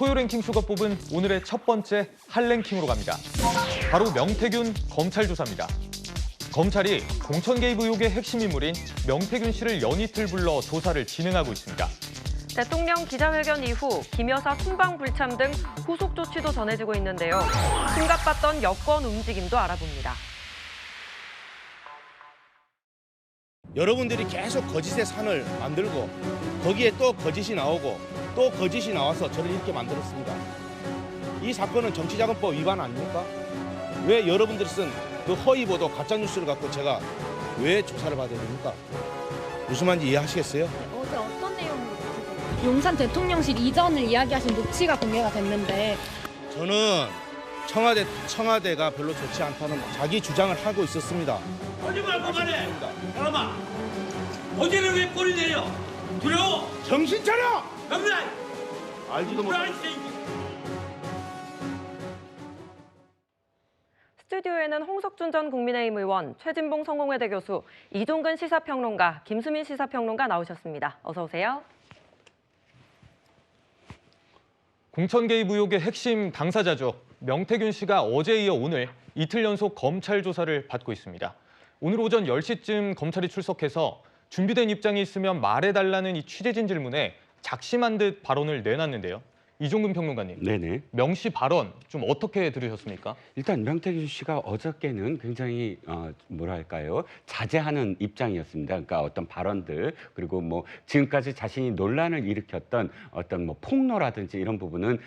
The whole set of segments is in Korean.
토요 랭킹쇼가 뽑은 오늘의 첫 번째 핫랭킹으로 갑니다. 바로 명태균 검찰 조사입니다. 검찰이 공천 개입 의혹의 핵심 인물인 명태균 씨를 연이틀 불러 조사를 진행하고 있습니다. 대통령 기자회견 이후 김 여사 순방 불참 등 후속 조치도 전해지고 있는데요. 심각봤던 여권 움직임도 알아봅니다. 여러분들이 계속 거짓의 산을 만들고 거기에 또 거짓이 나오고 또 거짓이 나와서 저를 이렇게 만들었습니다. 이 사건은 정치자금법 위반 아닙니까? 왜 여러분들이 쓴 그 허위보도 가짜뉴스를 갖고 제가 왜 조사를 받아야 됩니까? 무슨 말인지 이해하시겠어요? 어제 어떤 내용으로 보셨어요? 용산 대통령실 이전을 이야기하신 녹취가 공개가 됐는데 저는 청와대가 별로 좋지 않다는 자기 주장을 하고 있었습니다. 거짓말 그만해! 잠깐만! 어제는 왜 꼬리 내려? 두려워! 정신 차려! 병란! 알지도 못하는 스튜디오에는 홍석준 전 국민의힘 의원, 최진봉 성공회대 교수, 이종근 시사평론가, 김수민 시사평론가 나오셨습니다. 어서 오세요. 공천 개입 의혹의 핵심 당사자죠. 명태균 씨가 어제 이어 오늘 이틀 연속 검찰 조사를 받고 있습니다. 오늘 오전 10시쯤 검찰이 출석해서 준비된 입장이 있으면 말해달라는 이 취재진 질문에 작심한 듯 발언을 내놨는데요. 이종근 평론가님, 네네. 명 씨 발언 좀 어떻게 들으셨습니까? 일단 명태균 씨가 어저께는 굉장히 뭐랄까요, 자제하는 입장이었습니다. 그러니까 어떤 발언들 그리고 뭐 지금까지 자신이 논란을 일으켰던 어떤 뭐 폭로라든지 이런 부분은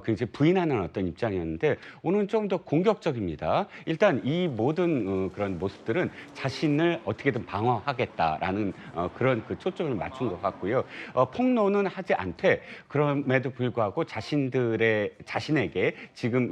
굉장히 부인하는 어떤 입장이었는데 오늘은 좀 더 공격적입니다. 일단 이 모든 그런 모습들은 자신을 어떻게든 방어하겠다라는 그런 그 초점을 맞춘 것 같고요. 폭로는 하지 않되 그럼에도 불구하고 자신에게 지금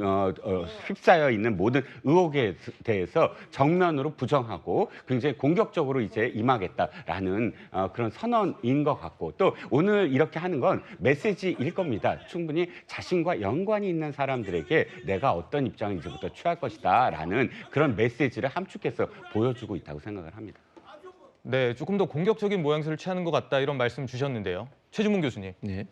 휩싸여 있는 모든 의혹에 대해서 정면으로 부정하고 굉장히 공격적으로 이제 임하겠다라는 그런 선언인 것 같고 또 오늘 이렇게 하는 건 메시지일 겁니다. 충분히 자신과 연관이 있는 사람들에게 내가 어떤 입장인지부터 취할 것이다라는 그런 메시지를 함축해서 보여주고 있다고 생각을 합니다. 네, 조금 더 공격적인 모양새를 취하는 것 같다 이런 말씀 주셨는데요. 최진봉 교수님, 네.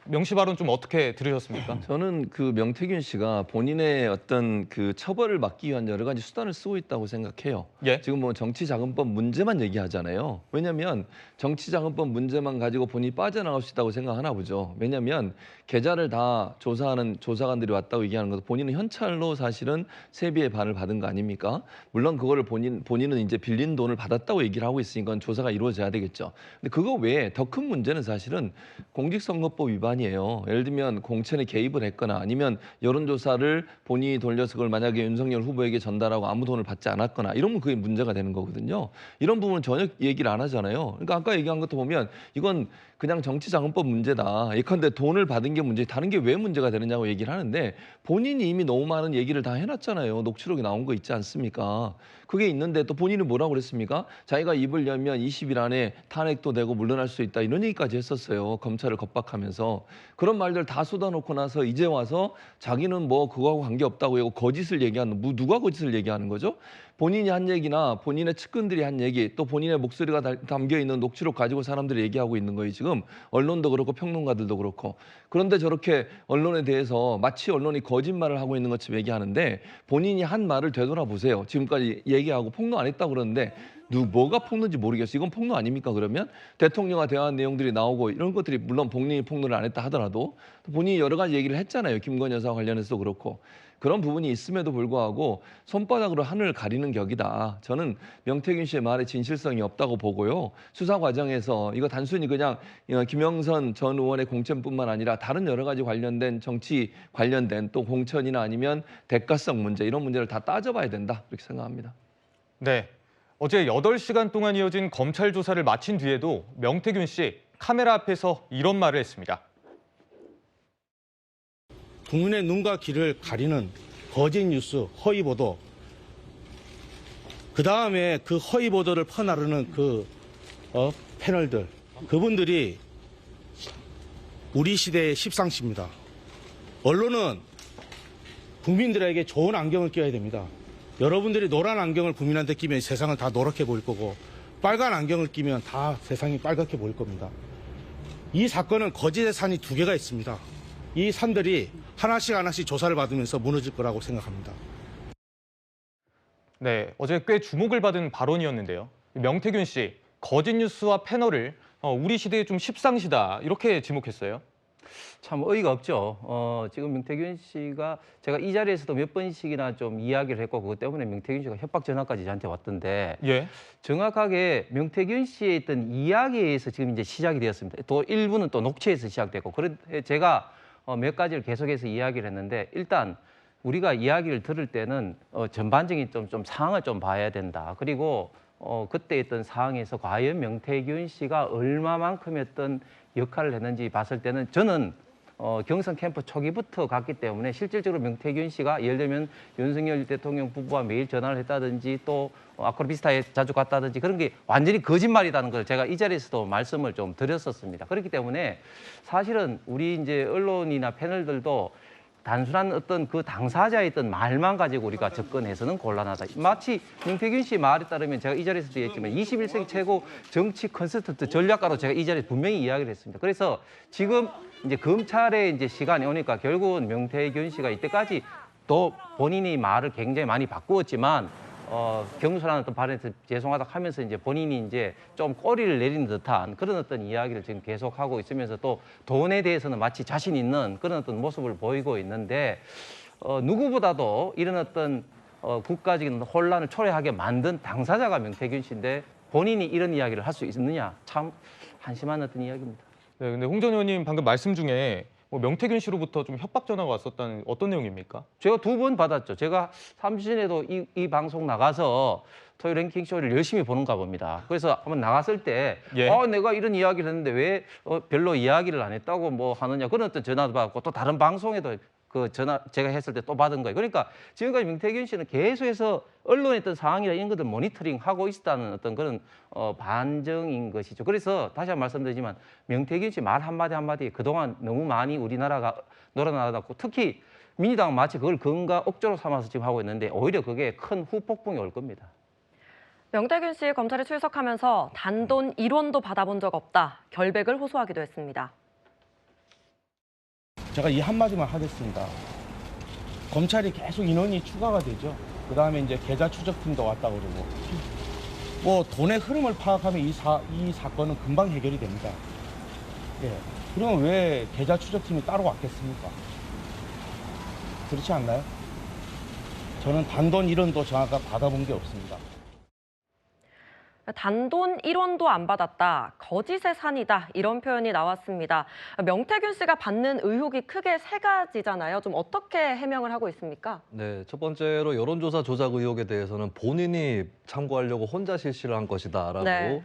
명 씨 발언 좀 어떻게 들으셨습니까? 저는 그 명태균 씨가 본인의 어떤 그 처벌을 막기 위한 여러 가지 수단을 쓰고 있다고 생각해요. 예? 지금 뭐 정치자금법 문제만 얘기하잖아요. 왜냐하면 정치자금법 문제만 가지고 본인이 빠져나갈 수 있다고 생각하나 보죠. 왜냐하면 계좌를 다 조사하는 조사관들이 왔다고 얘기하는 것도 본인은 현찰로 사실은 세비의 반을 받은 거 아닙니까? 물론 그거를 본인은 이제 빌린 돈을 받았다고 얘기를 하고 있으니까 조사가 이루어져야 되겠죠. 근데 그거 외에 더 큰 문제는 사실은 공직선거법 위반이에요. 예를 들면 공천에 개입을 했거나 아니면 여론조사를 본인이 돌려서 그걸 만약에 윤석열 후보에게 전달하고 아무 돈을 받지 않았거나 이러면 그게 문제가 되는 거거든요. 이런 부분은 전혀 얘기를 안 하잖아요. 그러니까 아까 얘기한 것도 보면 이건 그냥 정치자금법 문제다. 예컨대 돈을 받은 게 문제, 다른 게 왜 문제가 되느냐고 얘기를 하는데 본인이 이미 너무 많은 얘기를 다 해놨잖아요. 녹취록에 나온 거 있지 않습니까? 그게 있는데 또 본인은 뭐라고 그랬습니까? 자기가 입을 열면 20일 안에 탄핵도 되고 물러날 수 있다 이런 얘기까지 했었어요. 검찰을 겁박하면서. 그런 말들 다 쏟아놓고 나서 이제 와서 자기는 뭐 그거하고 관계없다고 하고 거짓을 얘기하는, 누가 거짓을 얘기하는 거죠? 본인이 한 얘기나 본인의 측근들이 한 얘기 또 본인의 목소리가 담겨있는 녹취록 가지고 사람들이 얘기하고 있는 거예요. 지금 언론도 그렇고 평론가들도 그렇고. 그런데 저렇게 언론에 대해서 마치 언론이 거짓말을 하고 있는 것처럼 얘기하는데 본인이 한 말을 되돌아보세요. 지금까지 얘기하고 폭로 안 했다고 그러는데 뭐가 폭로인지 모르겠어요. 이건 폭로 아닙니까 그러면? 대통령과 대화한 내용들이 나오고 이런 것들이 물론 본인이 폭로를 안 했다 하더라도 본인이 여러 가지 얘기를 했잖아요. 김건희 여사와 관련해서도 그렇고. 그런 부분이 있음에도 불구하고 손바닥으로 하늘을 가리는 격이다. 저는 명태균 씨의 말에 진실성이 없다고 보고요. 수사 과정에서 이거 단순히 그냥 김영선 전 의원의 공천뿐만 아니라 다른 여러 가지 관련된 정치 관련된 또 공천이나 아니면 대가성 문제 이런 문제를 다 따져봐야 된다. 그렇게 생각합니다. 네, 어제 8시간 동안 이어진 검찰 조사를 마친 뒤에도 명태균 씨 카메라 앞에서 이런 말을 했습니다. 국민의 눈과 귀를 가리는 거짓 뉴스, 허위 보도, 그 다음에 그 허위 보도를 퍼나르는 그 패널들, 그분들이 우리 시대의 십상시입니다. 언론은 국민들에게 좋은 안경을 껴야 됩니다. 여러분들이 노란 안경을 국민한테 끼면 세상은 다 노랗게 보일 거고 빨간 안경을 끼면 다 세상이 빨갛게 보일 겁니다. 이 사건은 거짓의 산이 두 개가 있습니다. 이 산들이 하나씩 조사를 받으면서 무너질 거라고 생각합니다. 네, 어제 꽤 주목을 받은 발언이었는데요. 명태균 씨, 거짓 뉴스와 패널을 우리 시대의 좀 십상시다 이렇게 지목했어요. 참 어이가 없죠. 지금 명태균 씨가 제가 이 자리에서도 몇 번씩이나 좀 이야기를 했고 그것 때문에 명태균 씨가 협박 전화까지 저한테 왔던데 예. 정확하게 명태균 씨의 있던 이야기에서 지금 이제 시작이 되었습니다. 또 일부는 또 녹취에서 시작됐고 그런데 제가 몇 가지를 계속해서 이야기를 했는데 일단 우리가 이야기를 들을 때는 전반적인 좀 상황을 좀 봐야 된다. 그리고 그때 있던 상황에서 과연 명태균 씨가 얼마만큼의 어떤 역할을 했는지 봤을 때는 저는 경선 캠프 초기부터 갔기 때문에 실질적으로 명태균 씨가 예를 들면 윤석열 대통령 부부와 매일 전화를 했다든지 또 아크로비스타에 자주 갔다든지 그런 게 완전히 거짓말이라는 걸 제가 이 자리에서도 말씀을 좀 드렸었습니다. 그렇기 때문에 사실은 우리 이제 언론이나 패널들도 단순한 어떤 그 당사자의 어떤 말만 가지고 우리가 접근해서는 곤란하다. 마치 명태균 씨 말에 따르면 제가 이 자리에서도 얘기했지만 21세기 최고 정치 컨설턴트 전략가로 제가 이 자리에 분명히 이야기를 했습니다. 그래서 지금 이제 검찰의 이제 시간이 오니까 결국은 명태균 씨가 이때까지 또 본인이 말을 굉장히 많이 바꾸었지만 경솔한 어떤 발언에서 죄송하다 하면서 이제 본인이 이제 좀 꼬리를 내리는 듯한 그런 어떤 이야기를 지금 계속하고 있으면서 또 돈에 대해서는 마치 자신 있는 그런 어떤 모습을 보이고 있는데 누구보다도 이런 어떤 국가적인 혼란을 초래하게 만든 당사자가 명태균 씨인데 본인이 이런 이야기를 할 수 있느냐 참 한심한 어떤 이야기입니다. 네, 근데 홍 전 의원님 방금 말씀 중에 명태균 씨로부터 좀 협박 전화가 왔었다는 어떤 내용입니까? 제가 2번 받았죠. 제가 3주전에도 이 방송 나가서 토요 랭킹 쇼를 열심히 보는가 봅니다. 그래서 한번 나갔을 때 예. 내가 이런 이야기를 했는데 왜 별로 이야기를 안 했다고 뭐 하느냐 그런 어떤 전화도 받고 또 다른 방송에도 그 전화 제가 했을 때 또 받은 거예요. 그러니까 지금까지 명태균 씨는 계속해서 언론의 어떤 상황이나 이런 것들 모니터링하고 있다는 어떤 그런 반증인 것이죠. 그래서 다시 한번 말씀드리지만 명태균 씨 말 한마디 한마디에 그동안 너무 많이 우리나라가 놀아나갔고 특히 민주당은 마치 그걸 근거 억조로 삼아서 지금 하고 있는데 오히려 그게 큰 후폭풍이 올 겁니다. 명태균 씨 검찰에 출석하면서 단돈 1원도 받아본 적 없다. 결백을 호소하기도 했습니다. 제가 이 한마디만 하겠습니다. 검찰이 계속 인원이 추가가 되죠. 그다음에 이제 계좌 추적팀도 왔다 그러고 뭐 돈의 흐름을 파악하면 이 사건은 금방 해결이 됩니다. 예. 그러면 왜 계좌 추적팀이 따로 왔겠습니까? 그렇지 않나요? 저는 단돈 1원도 정확하게 받아본 게 없습니다. 단돈 1원도 안 받았다, 거짓의 산이다 이런 표현이 나왔습니다. 명태균 씨가 받는 의혹이 크게 3가지잖아요. 좀 어떻게 해명을 하고 있습니까? 네, 첫 번째로 여론조사 조작 의혹에 대해서는 본인이 참고하려고 혼자 실시를 한 것이다라고 네.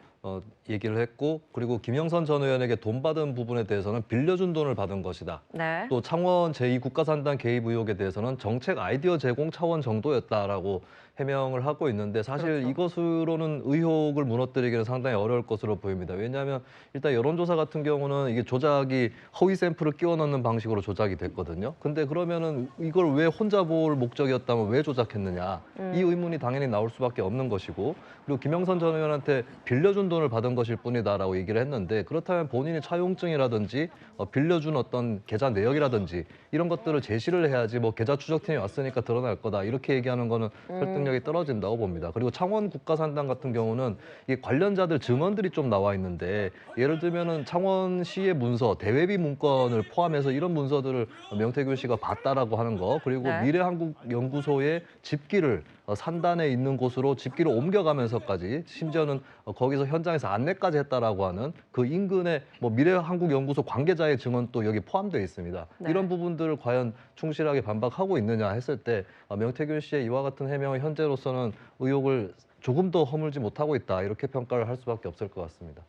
얘기를 했고, 그리고 김영선 전 의원에게 돈 받은 부분에 대해서는 빌려준 돈을 받은 것이다. 네. 또 창원 제2국가산단 개입 의혹에 대해서는 정책 아이디어 제공 차원 정도였다라고 해명을 하고 있는데 사실 그렇죠. 이것으로는 의혹을 무너뜨리기는 상당히 어려울 것으로 보입니다. 왜냐하면 일단 여론조사 같은 경우는 이게 조작이 허위 샘플을 끼워 넣는 방식으로 조작이 됐거든요. 근데 그러면은 이걸 왜 혼자 볼 목적이었다면 왜 조작했느냐, 이 의문이 당연히 나올 수밖에 없는 것이고, 그리고 김영선 전 의원한테 빌려준 돈을 받은 것일 뿐이다라고 얘기를 했는데, 그렇다면 본인이 차용증이라든지 빌려준 어떤 계좌 내역이라든지 이런 것들을 제시를 해야지 뭐 계좌 추적팀이 왔으니까 드러날 거다 이렇게 얘기하는 거는 설득력이 떨어진다고 봅니다. 그리고 창원 국가산단 같은 경우는 이 관련자들 증언들이 좀 나와 있는데, 예를 들면은 창원시의 문서, 대외비 문건을 포함해서 이런 문서들을 명태균 씨가 봤다라고 하는 거, 그리고 네. 미래한국연구소의 집기를 산단에 있는 곳으로 집기를 옮겨가면서까지, 심지어는 거기서 현장에서 안내까지 했다라고 하는 그 인근의 뭐 미래한국연구소 관계자의 증언도 여기 포함되어 있습니다. 네. 이런 부분들을 과연 충실하게 반박하고 있느냐 했을 때 명태균 씨의 이와 같은 해명은 현재로서는 의혹을 조금 더 허물지 못하고 있다, 이렇게 평가를 할 수밖에 없을 것 같습니다.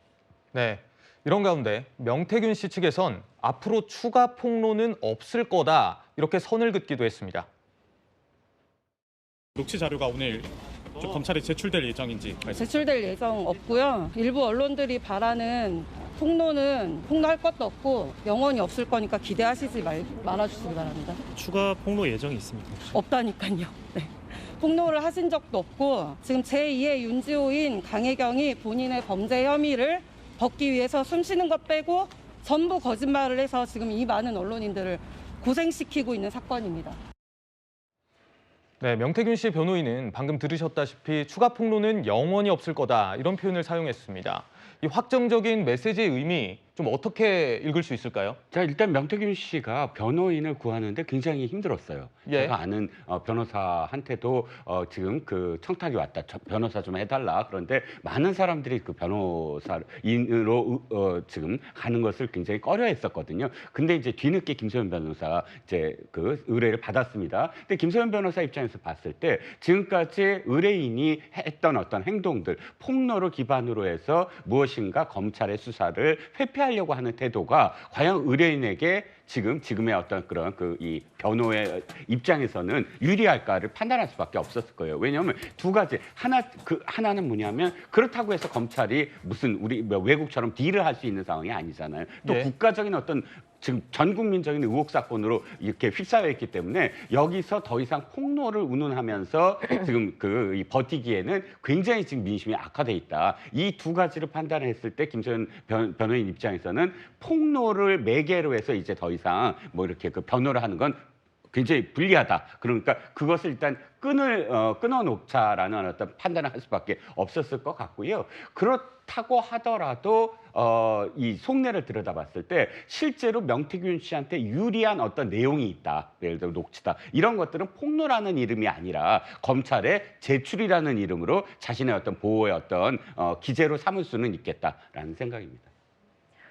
네. 이런 가운데 명태균 씨 측에선 앞으로 추가 폭로는 없을 거다 이렇게 선을 긋기도 했습니다. 녹취 자료가 오늘 좀 검찰에 제출될 예정인지 말씀. 제출될 예정 없고요. 일부 언론들이 바라는 폭로는 폭로할 것도 없고 영원히 없을 거니까 기대하시지 말아주시기 바랍니다. 추가 폭로 예정이 있습니까? 혹시? 없다니까요. 네. 폭로를 하신 적도 없고 지금 제2의 윤지호인 강혜경이 본인의 범죄 혐의를 벗기 위해서 숨쉬는 것 빼고 전부 거짓말을 해서 지금 이 많은 언론인들을 고생시키고 있는 사건입니다. 네, 명태균 씨 변호인은 방금 들으셨다시피 추가 폭로는 영원히 없을 거다 이런 표현을 사용했습니다. 이 확정적인 메시지의 의미 좀 어떻게 읽을 수 있을까요? 자, 일단 명태균 씨가 변호인을 구하는데 굉장히 힘들었어로 예. 제가 아는 변호사한테도 지금 그 청탁이 왔다. 변호사 좀 해달라. 그런데 많은 사람들이 그 변호사인으로 지금 가는 것을 굉장히 꺼려했었거든요. 근데 이제 뒤늦게 김소연 변호사가 이제 그 의뢰를 받았습니다. 근데 김소연 변호사 입장에서 봤을 때 지금까지 의뢰인이 했던 어떤 행동들, 폭로를 기반으로 해서 무엇인가 검찰의 수사를 회피하려고 하는 태도가 과연 의뢰인에게 지금의 어떤 그런 이 변호의 입장에서는 유리할까를 판단할 수밖에 없었을 거예요. 왜냐하면 두 가지 하나는 뭐냐면 그렇다고 해서 검찰이 무슨 우리 외국처럼 딜을 할 수 있는 상황이 아니잖아요. 또 예. 국가적인 어떤 지금 전 국민적인 의혹 사건으로 이렇게 휩싸여 있기 때문에 여기서 더 이상 폭로를 운운하면서 지금 이 버티기에는 굉장히 지금 민심이 악화돼 있다. 이 두 가지를 판단했을 때 김소연 변호인 입장에서는 폭로를 매개로 해서 이제 더 이상 뭐 이렇게 그 변호를 하는 건 굉장히 불리하다. 그러니까 그것을 일단 끊어놓자라는 어떤 판단을 할 수밖에 없었을 것 같고요. 그렇다고 하더라도 이 속내를 들여다봤을 때 실제로 명태균 씨한테 유리한 어떤 내용이 있다. 예를 들어 녹취다. 이런 것들은 폭로라는 이름이 아니라 검찰의 제출이라는 이름으로 자신의 어떤 보호의 어떤 기재로 삼을 수는 있겠다라는 생각입니다.